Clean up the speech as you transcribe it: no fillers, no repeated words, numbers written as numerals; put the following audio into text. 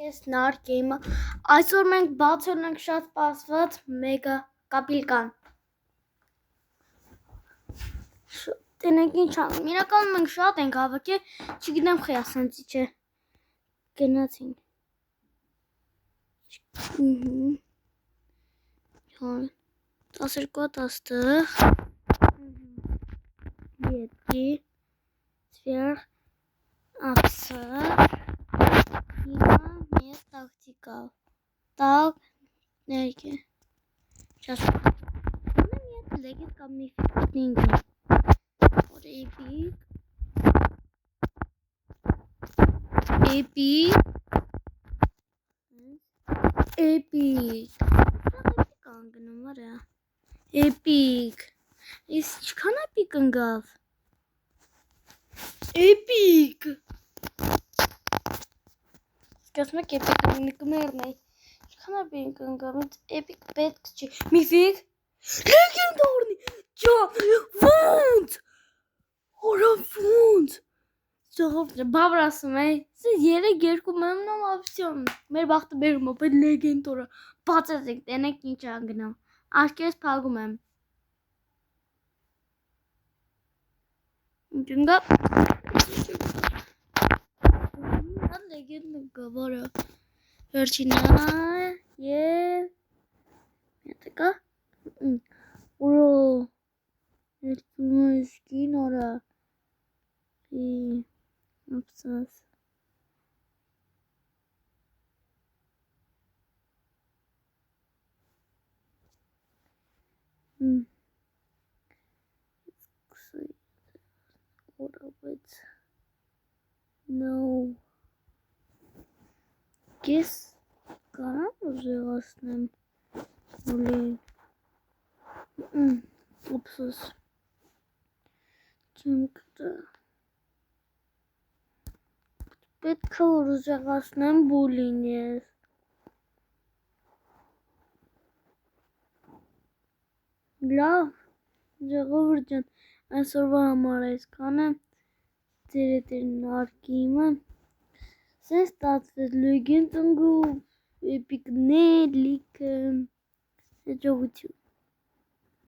Ես նար գեյմը, այսօր մենք բացել ենք շատ սպասված մեգա կապիլկան, տենենք ինչ անում, իրականում մենք շատ ենք հավաքի, չգիտեմ խի ասենց իչ է, գնացին, 12 աստեղ, ետի, սվեր, ապսար, հիմա մեզ տաղտիկավ, տաղ, ներգ է, չաս, ունեմ ետ լեգետ կամ միֆիքոտնի ինգնի, որ էպիկ, անգնում արա, էպիկ, ես չքան էպիկ ընգավ, էպիկ, սկասում եք էպիկ ընգմերն է, չքան էպիկ ընգավ, էպիկ պետք չի, միֆիկ, լեգենդորնի, ճա, ոնց, որա ոնց, բավր ասում է, սեզ երեկ երկու մեմնոմ ապսյոն, մեր բաղթը բերում է, պետ լեգենդորը, բացեցեք, տենեք ինչ անգնամ, աշկերս պագում եմ, ինչ ընգավ, լեգենդ ընգավարը, վերջինա և, մետեկա, ուրո, ես կին արա, ապսաս, Ես կարամ ուժեղացնեմ ուլին, ապսոս, չեմ կտա, պետք է որ ուժեղացնեմ բուլին ես, լավ, ժողովուրդ ջան, այսօրվա համար այսքանը, ձեր հետ էր նարկիմը, սենց ստացվեց լեգենդ ընգով, էպիկներ, լիքը, հաջողություն։